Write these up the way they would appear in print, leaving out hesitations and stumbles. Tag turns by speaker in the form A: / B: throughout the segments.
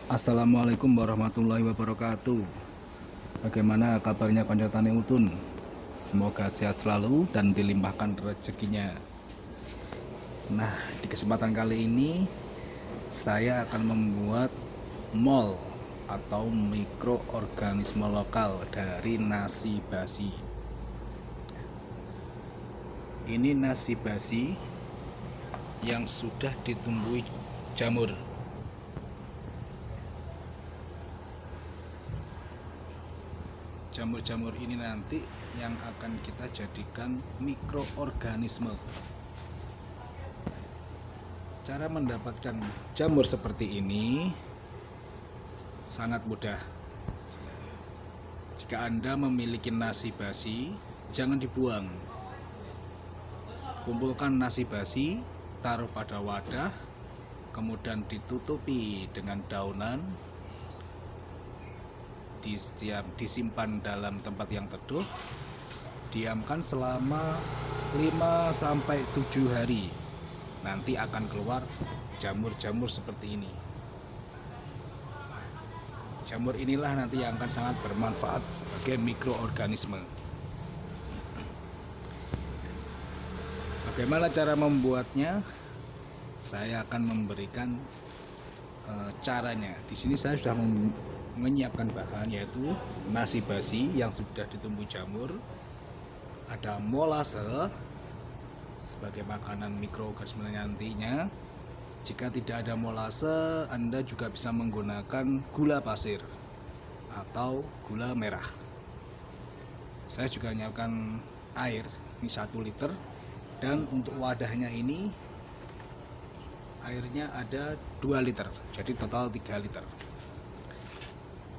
A: Assalamualaikum warahmatullahi wabarakatuh. Bagaimana kabarnya konco tani utun? Semoga sehat selalu dan dilimpahkan rezekinya. Nah, di kesempatan kali ini saya akan membuat mol atau mikroorganisme lokal dari nasi basi. Ini nasi basi yang sudah ditumbuhi jamur. Jamur-jamur ini nanti yang akan kita jadikan mikroorganisme. Cara mendapatkan jamur seperti ini sangat mudah. Jika Anda memiliki nasi basi, jangan dibuang. Kumpulkan nasi basi, taruh pada wadah, kemudian ditutupi dengan daunan, disimpan dalam tempat yang teduh, diamkan selama 5-7 hari. Nanti akan keluar jamur-jamur seperti ini. Jamur inilah nanti yang akan sangat bermanfaat sebagai mikroorganisme. Bagaimana cara membuatnya? Saya akan memberikan caranya. Di sini saya sudah menyiapkan bahan, yaitu nasi basi yang sudah ditumbuh jamur, ada molase sebagai makanan mikroorganisme nantinya. Jika tidak ada molase, Anda juga bisa menggunakan gula pasir atau gula merah. Saya juga menyiapkan air, ini 1 liter, dan untuk wadahnya ini airnya ada 2 liter, jadi total 3 liter.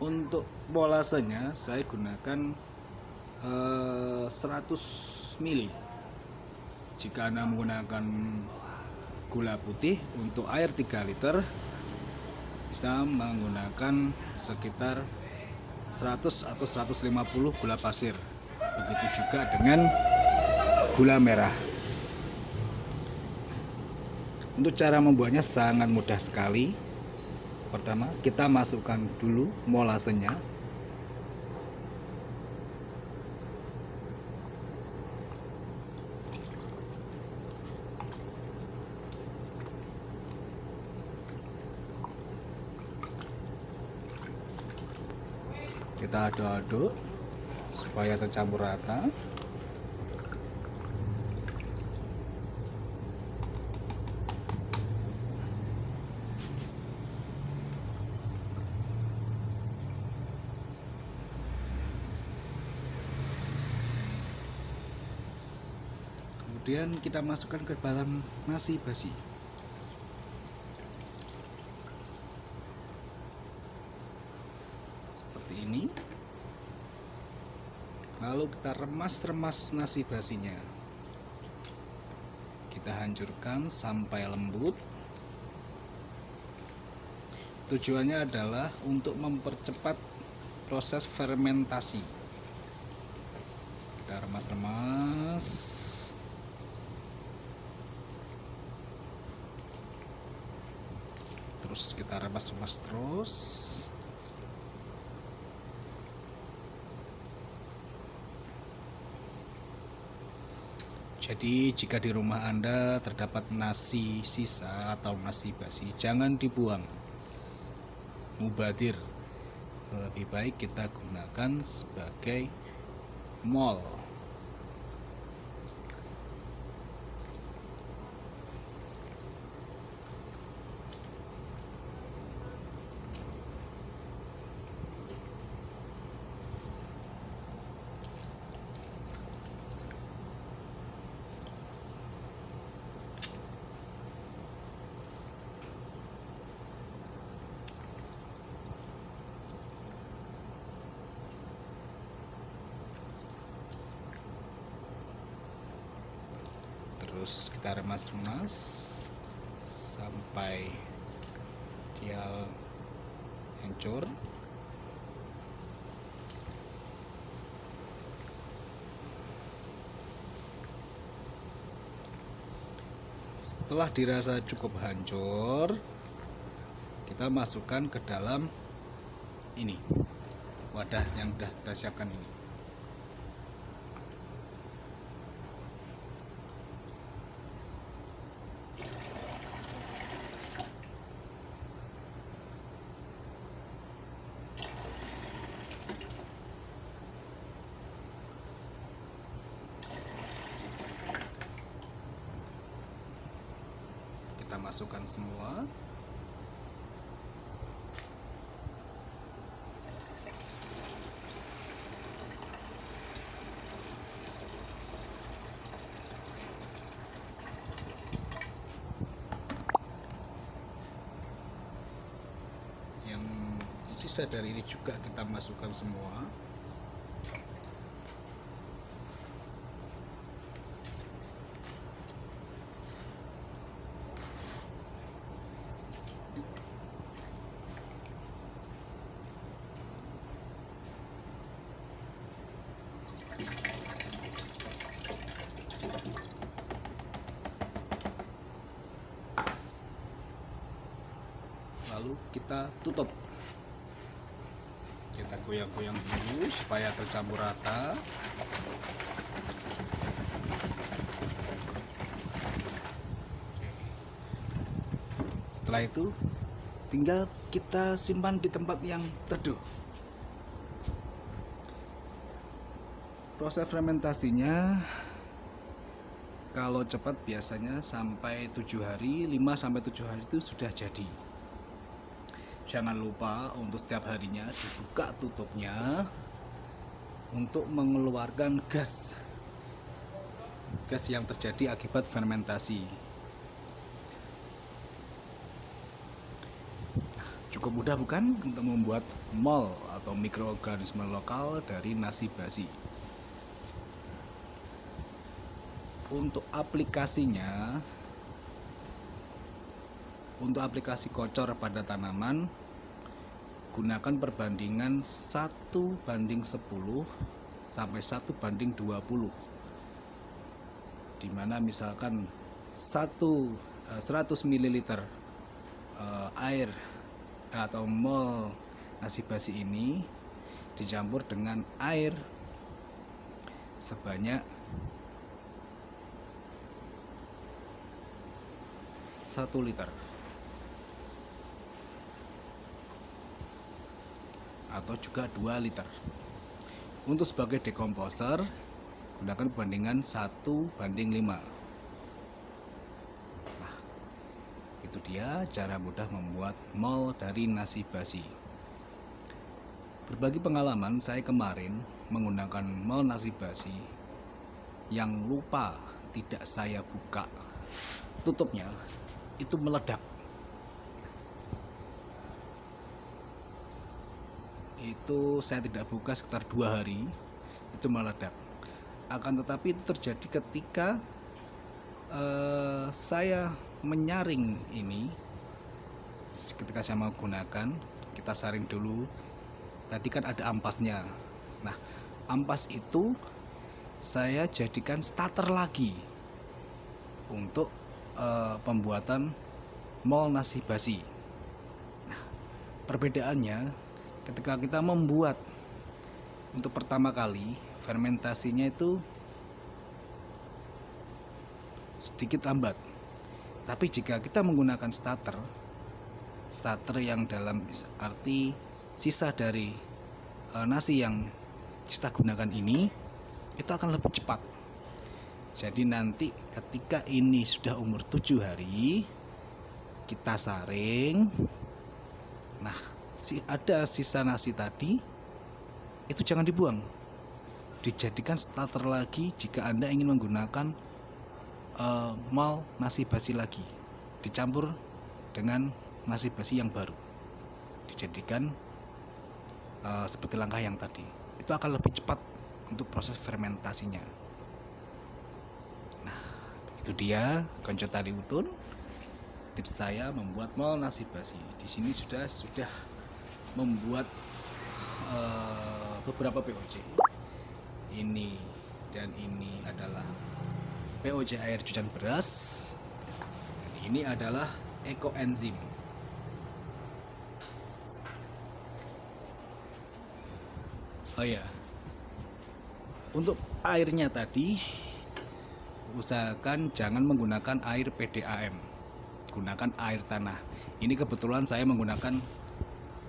A: Untuk molasenya saya gunakan 100 ml. Jika Anda menggunakan gula putih untuk air 3 liter, bisa menggunakan sekitar 100 atau 150 gula pasir. Begitu juga dengan gula merah. Untuk cara membuatnya sangat mudah sekali. Pertama, kita masukkan dulu molasenya. Kita aduk-aduk supaya tercampur rata. Kemudian kita masukkan ke dalam nasi basi. Seperti ini. Lalu kita remas-remas nasi basinya. Kita hancurkan sampai lembut. Tujuannya adalah untuk mempercepat proses fermentasi. Kita remas-remas. Terus kita remas-remas terus. Jadi jika di rumah Anda terdapat nasi sisa atau nasi basi, jangan dibuang. Mubadir. Lebih baik kita gunakan sebagai mol. Terus kita remas-remas sampai dia hancur. Setelah dirasa cukup hancur, kita masukkan ke dalam ini wadah yang sudah kita siapkan ini. Kita masukkan semua. Yang sisa dari ini juga kita masukkan semua. Lalu kita tutup, kita goyang-goyang dulu supaya tercampur rata. Setelah itu tinggal kita simpan di tempat yang teduh. Proses fermentasinya kalau cepat biasanya sampai 7 hari, 5 sampai 7 hari itu sudah jadi. Jangan lupa untuk setiap harinya dibuka tutupnya untuk mengeluarkan gas yang terjadi akibat fermentasi. Cukup mudah bukan untuk membuat mol atau mikroorganisme lokal dari nasi basi. Untuk aplikasinya, untuk aplikasi kocor pada tanaman, gunakan perbandingan 1:10 sampai 1:20, dimana misalkan 100 ml air atau mol nasi basi ini dicampur dengan air sebanyak 1 liter atau juga 2 liter. Untuk sebagai dekomposer gunakan perbandingan 1:5. Nah, itu dia cara mudah membuat mol dari nasi basi. Berbagi pengalaman, saya kemarin menggunakan mol nasi basi yang lupa tidak saya buka tutupnya, itu meledak. Itu saya tidak buka sekitar 2 hari, itu meledak. Akan tetapi itu terjadi ketika saya menyaring ini. Ketika saya mau gunakan, kita saring dulu. Tadi kan ada ampasnya. Nah, ampas itu saya jadikan starter lagi untuk pembuatan mol nasi basi. Nah, perbedaannya ketika kita membuat untuk pertama kali, fermentasinya itu sedikit lambat. Tapi jika kita menggunakan starter yang dalam arti sisa dari nasi yang kita gunakan ini, itu akan lebih cepat. Jadi nanti ketika ini sudah umur 7 hari, kita saring. Nah, ada sisa nasi tadi, itu jangan dibuang, dijadikan starter lagi jika Anda ingin menggunakan mol nasi basi lagi, dicampur dengan nasi basi yang baru, dijadikan seperti langkah yang tadi. Itu akan lebih cepat untuk proses fermentasinya. Nah, itu dia konco tadi utun, tips saya membuat mol nasi basi. Di sini sudah membuat beberapa POC. Ini dan ini adalah POC air cucian beras. Dan ini adalah ekoenzim. Oh ya, untuk airnya tadi usahakan jangan menggunakan air PDAM, gunakan air tanah. Ini kebetulan saya menggunakan